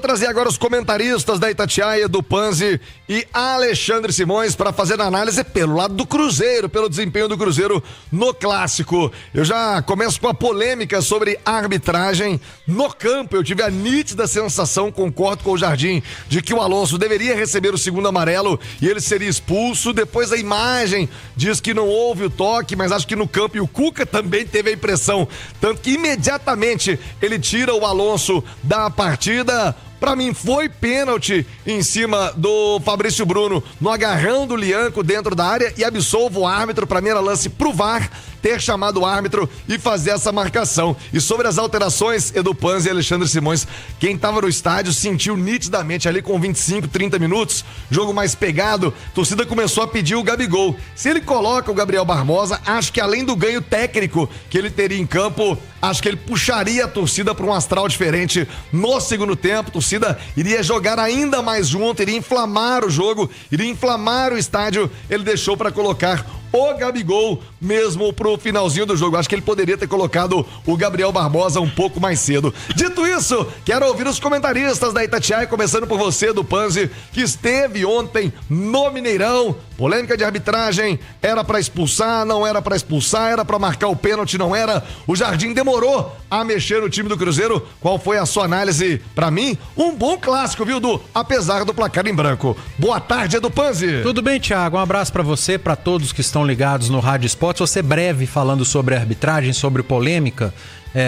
vou trazer agora os comentaristas da Itatiaia, Edu Panzi e Alexandre Simões para fazer a análise pelo lado do Cruzeiro, pelo desempenho do Cruzeiro no Clássico. Eu já começo com a polêmica sobre a arbitragem no campo. Eu tive a nítida sensação, concordo com o Jardim, de que o Alonso deveria receber o segundo amarelo e ele seria expulso. Depois a imagem diz que não houve o toque, mas acho que no campo, e o Cuca também teve a impressão, tanto que imediatamente ele tira o Alonso da partida. Pra mim foi pênalti em cima do Fabrício Bruno no agarrão do Lianco dentro da área e absolvo o árbitro. Pra mim era lance pro VAR ter chamado o árbitro e fazer essa marcação. E sobre as alterações, Edu Panzi e Alexandre Simões, quem tava no estádio sentiu nitidamente ali com 25, 30 minutos, jogo mais pegado, a torcida começou a pedir o Gabigol. Se ele coloca o Gabriel Barbosa, acho que além do ganho técnico que ele teria em campo, acho que ele puxaria a torcida para um astral diferente no segundo tempo. A torcida iria jogar ainda mais junto, iria inflamar o jogo, iria inflamar o estádio. Ele deixou para colocar o Gabigol mesmo pro finalzinho do jogo. Acho que ele poderia ter colocado o Gabriel Barbosa um pouco mais cedo. Dito isso, quero ouvir os comentaristas da Itatiaia, começando por você, do Panzi, que esteve ontem no Mineirão. Polêmica de arbitragem, era pra expulsar, não era pra expulsar, era pra marcar o pênalti, não era. O Jardim demorou a mexer no time do Cruzeiro. Qual foi a sua análise? Pra mim, um bom clássico, viu, Du? Apesar do placar em branco. Boa tarde, Edu Panzi. Tudo bem, Thiago? Um abraço pra você, pra todos que estão ligados no Rádio Esportes. Vou ser breve falando sobre arbitragem, sobre polêmica.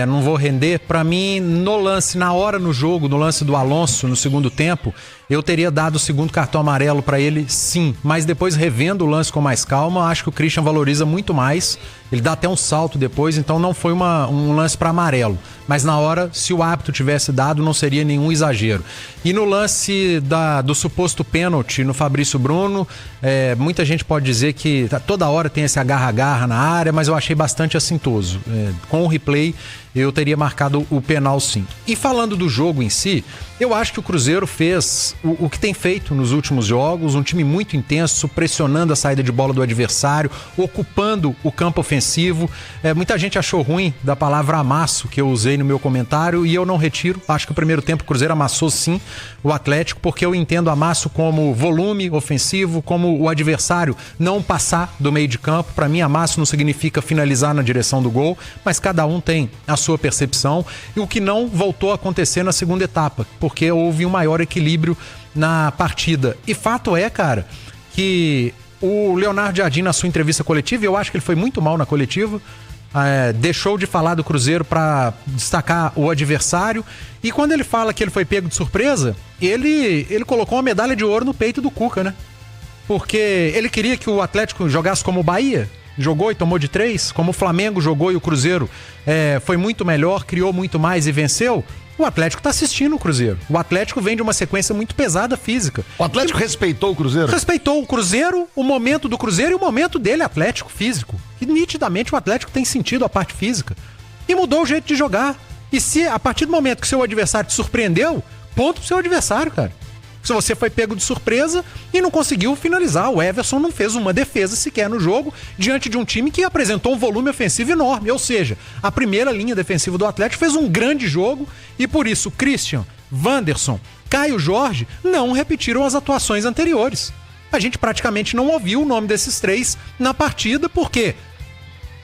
Não vou render. Pra mim, no lance, na hora no jogo, no lance do Alonso, no segundo tempo, eu teria dado o segundo cartão amarelo pra ele, sim. Mas depois, revendo o lance com mais calma, acho que o Christian valoriza muito mais. Ele dá até um salto depois, então não foi um lance pra amarelo. Mas na hora, se o árbitro tivesse dado, não seria nenhum exagero. E no lance do suposto pênalti no Fabrício Bruno, muita gente pode dizer que toda hora tem esse agarra-agarra na área, mas eu achei bastante assintoso. Com o replay, eu teria marcado o penal, sim. E falando do jogo em si, eu acho que o Cruzeiro fez o que tem feito nos últimos jogos, um time muito intenso, pressionando a saída de bola do adversário, ocupando o campo ofensivo. Muita gente achou ruim da palavra amasso que eu usei no meu comentário e eu não retiro. Acho que o primeiro tempo o Cruzeiro amassou sim o Atlético, porque eu entendo amasso como volume ofensivo, como o adversário não passar do meio de campo. Para mim, amasso não significa finalizar na direção do gol, mas cada um tem a sua percepção, e o que não voltou a acontecer na segunda etapa, porque houve um maior equilíbrio na partida. E fato é, cara, que o Leonardo Jardim, na sua entrevista coletiva, eu acho que ele foi muito mal na coletiva, deixou de falar do Cruzeiro para destacar o adversário, e quando ele fala que ele foi pego de surpresa, ele colocou uma medalha de ouro no peito do Cuca, né? Porque ele queria que o Atlético jogasse como o Bahia, jogou e tomou de 3, como o Flamengo jogou e o Cruzeiro foi muito melhor, criou muito mais e venceu. O Atlético tá assistindo o Cruzeiro. O Atlético vem de uma sequência muito pesada física. O Atlético respeitou o Cruzeiro? Respeitou o Cruzeiro, o momento do Cruzeiro e o momento dele, Atlético, físico. E nitidamente o Atlético tem sentido a parte física. E mudou o jeito de jogar. E se a partir do momento que seu adversário te surpreendeu, ponto pro seu adversário, cara. Se você foi pego de surpresa e não conseguiu finalizar. O Everson não fez uma defesa sequer no jogo diante de um time que apresentou um volume ofensivo enorme. Ou seja, a primeira linha defensiva do Atlético fez um grande jogo e por isso Christian, Wanderson, Caio Jorge não repetiram as atuações anteriores. A gente praticamente não ouviu o nome desses três na partida porque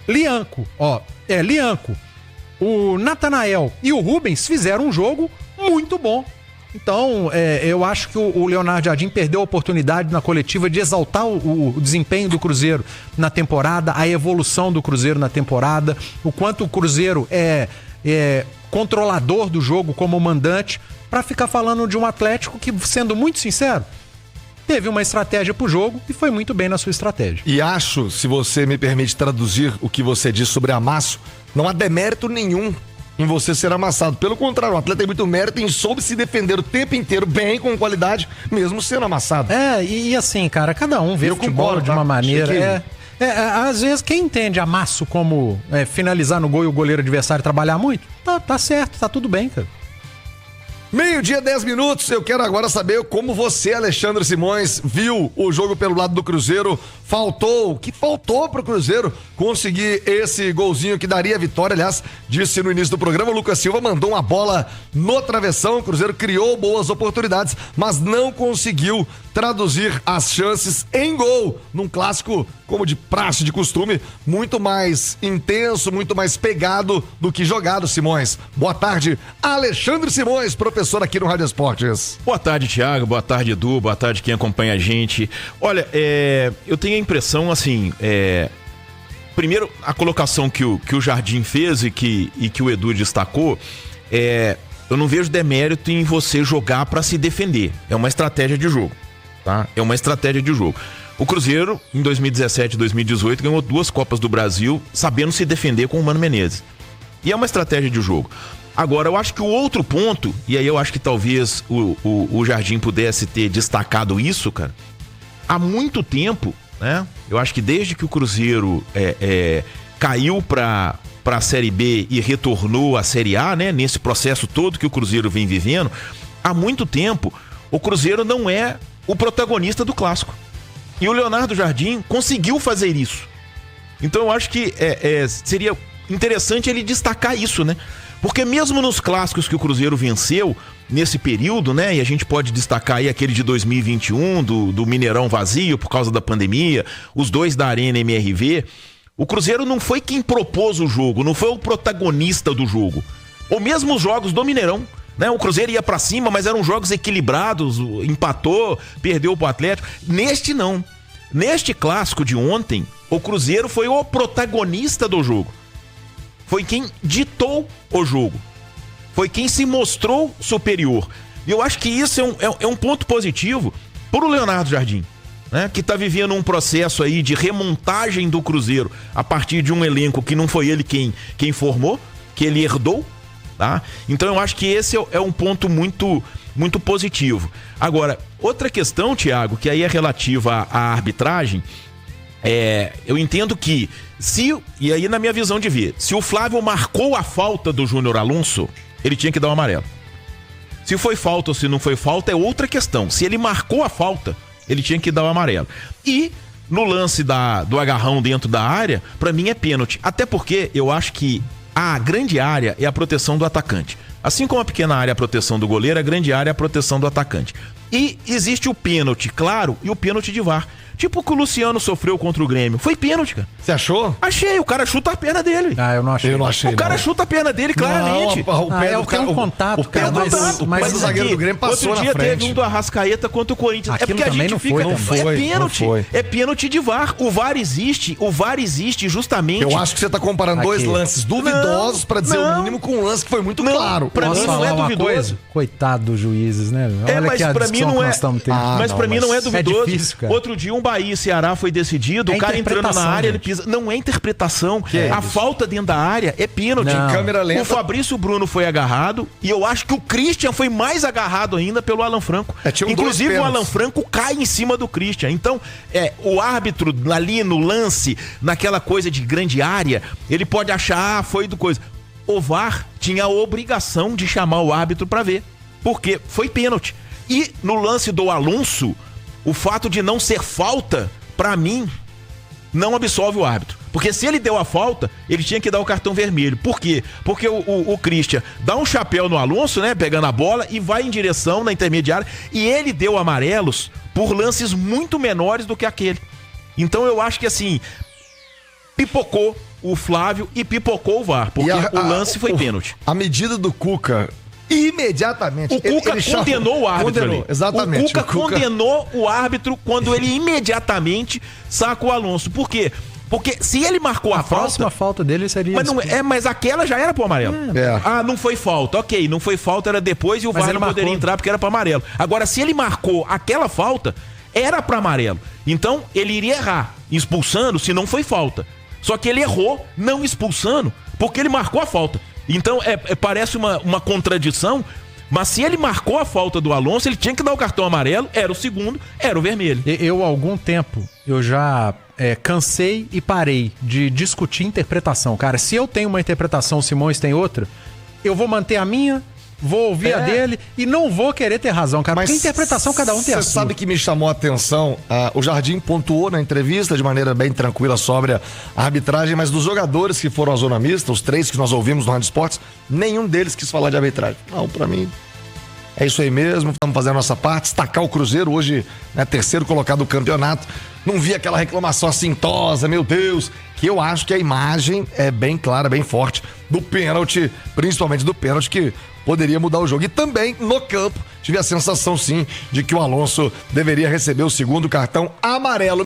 Lianco, o Natanael e o Rubens fizeram um jogo muito bom. Então, eu acho que o Leonardo Jardim perdeu a oportunidade na coletiva de exaltar o desempenho do Cruzeiro na temporada, a evolução do Cruzeiro na temporada, o quanto o Cruzeiro é controlador do jogo como mandante, para ficar falando de um Atlético que, sendo muito sincero, teve uma estratégia pro jogo e foi muito bem na sua estratégia. E acho, se você me permite traduzir o que você disse sobre amasso, não há demérito nenhum em você ser amassado. Pelo contrário, o atleta tem muito mérito em soube se defender o tempo inteiro bem, com qualidade, mesmo sendo amassado. E assim, cara, cada um vê o futebol de uma maneira. Às vezes, quem entende amasso como finalizar no gol e o goleiro adversário trabalhar muito, tá certo, tá tudo bem, cara. 12:10, eu quero agora saber como você, Alexandre Simões, viu o jogo pelo lado do Cruzeiro. o que faltou pro Cruzeiro conseguir esse golzinho que daria a vitória. Aliás, disse no início do programa, o Lucas Silva mandou uma bola no travessão, o Cruzeiro criou boas oportunidades, mas não conseguiu traduzir as chances em gol, num clássico, como de praxe, de costume, muito mais intenso, muito mais pegado do que jogado, Simões. Boa tarde, Alexandre Simões, professor aqui no Rádio Esportes. Boa tarde, Thiago, boa tarde, Edu, boa tarde quem acompanha a gente. Olha, eu tenho a impressão, assim, primeiro, a colocação que o Jardim fez e que o Edu destacou, eu não vejo demérito em você jogar para se defender, é uma estratégia de jogo. Tá? É uma estratégia de jogo. O Cruzeiro, em 2017 e 2018, ganhou 2 Copas do Brasil sabendo se defender com o Mano Menezes. E é uma estratégia de jogo. Agora, eu acho que o outro ponto, e aí eu acho que talvez o Jardim pudesse ter destacado isso, cara, há muito tempo, né? Eu acho que desde que o Cruzeiro caiu para a Série B e retornou à Série A, né? Nesse processo todo que o Cruzeiro vem vivendo, há muito tempo o Cruzeiro não é o protagonista do clássico. E o Leonardo Jardim conseguiu fazer isso. Então eu acho que seria interessante ele destacar isso, né? Porque mesmo nos clássicos que o Cruzeiro venceu nesse período, né? E a gente pode destacar aí aquele de 2021, do Mineirão vazio por causa da pandemia, os 2 da Arena MRV, o Cruzeiro não foi quem propôs o jogo, não foi o protagonista do jogo. Ou mesmo os jogos do Mineirão. O Cruzeiro ia pra cima, mas eram jogos equilibrados, empatou, perdeu pro Atlético. Neste não. Neste clássico de ontem, o Cruzeiro foi o protagonista do jogo. Foi quem ditou o jogo. Foi quem se mostrou superior. E eu acho que isso é um ponto positivo pro Leonardo Jardim, né? Que tá vivendo um processo aí de remontagem do Cruzeiro a partir de um elenco que não foi ele quem formou, que ele herdou. Tá? Então eu acho que esse é um ponto muito, muito positivo. Agora, outra questão, Thiago, que aí é relativa à arbitragem, eu entendo que e aí na minha visão de ver, se o Flávio marcou a falta do Júnior Alonso, ele tinha que dar um amarelo. Se foi falta ou se não foi falta é outra questão. Se ele marcou a falta, ele tinha que dar o amarelo. E no lance do agarrão dentro da área, pra mim é pênalti. Até porque eu acho que a grande área é a proteção do atacante. Assim como a pequena área é a proteção do goleiro, a grande área é a proteção do atacante. E existe o pênalti claro e o pênalti de VAR. Tipo o que o Luciano sofreu contra o Grêmio. Foi pênalti, cara. Você achou? Achei, o cara chuta a perna dele. Eu não achei. O cara chuta a perna dele claramente. Tem um contato, cara. Mas o zagueiro do Grêmio passou na frente. Outro dia teve um do Arrascaeta contra o Corinthians. Aquilo porque a gente fica... Não foi. É pênalti. É pênalti de VAR. O VAR existe justamente... Eu acho que você tá comparando dois lances duvidosos, pra dizer o mínimo, com um lance que foi muito claro. Pra mim não é duvidoso. Coitado dos juízes, né? Mas pra mim não é... Mas pra mim não é duvidoso. Outro dia um Bahia e Ceará foi decidido, o cara entrando na área, ele pisa. Não é interpretação. A falta dentro da área é pênalti. Câmera lenta. O Fabrício Bruno foi agarrado e eu acho que o Christian foi mais agarrado ainda pelo Alan Franco. Inclusive o Alan Franco cai em cima do Christian. Então, o árbitro ali no lance, naquela coisa de grande área, ele pode achar, foi do coisa. O VAR tinha a obrigação de chamar o árbitro pra ver, porque foi pênalti. E no lance do Alonso, o fato de não ser falta, pra mim, não absolve o árbitro. Porque se ele deu a falta, ele tinha que dar o cartão vermelho. Por quê? Porque o Christian dá um chapéu no Alonso, né? Pegando a bola e vai em direção na intermediária. E ele deu amarelos por lances muito menores do que aquele. Então eu acho que assim, pipocou o Flávio e pipocou o VAR. Porque o lance foi pênalti. A medida do Cuca... Imediatamente. O Cuca condenou o árbitro ali. Exatamente. O Cuca condenou o árbitro quando ele imediatamente saca o Alonso. Por quê? Porque se ele marcou a falta... A próxima falta dele seria... Mas aquela já era pro amarelo. Não foi falta. Ok, não foi falta, era depois e o VAR não poderia entrar porque era pro amarelo. Agora, se ele marcou aquela falta, era pro amarelo. Então, ele iria errar expulsando se não foi falta. Só que ele errou não expulsando porque ele marcou a falta. Então, parece uma contradição, mas se ele marcou a falta do Alonso, ele tinha que dar o cartão amarelo, era o segundo, era o vermelho. Há algum tempo, eu já cansei e parei de discutir interpretação. Cara, se eu tenho uma interpretação, o Simões tem outra, eu vou manter a minha vou ouvir a dele e não vou querer ter razão, cara. Porque a interpretação cada um tem a sua. Você sabe que me chamou a atenção, o Jardim pontuou na entrevista de maneira bem tranquila sobre a arbitragem, mas dos jogadores que foram à zona mista, os 3 que nós ouvimos no Rádio Esportes, nenhum deles quis falar de arbitragem. Não, pra mim, é isso aí mesmo, estamos fazendo a nossa parte, destacar o Cruzeiro hoje, né, 3º colocado do campeonato. Não vi aquela reclamação assintosa, meu Deus, que eu acho que a imagem é bem clara, bem forte do pênalti, principalmente do pênalti, que poderia mudar o jogo. E também no campo tive a sensação sim de que o Alonso deveria receber o 2º cartão amarelo.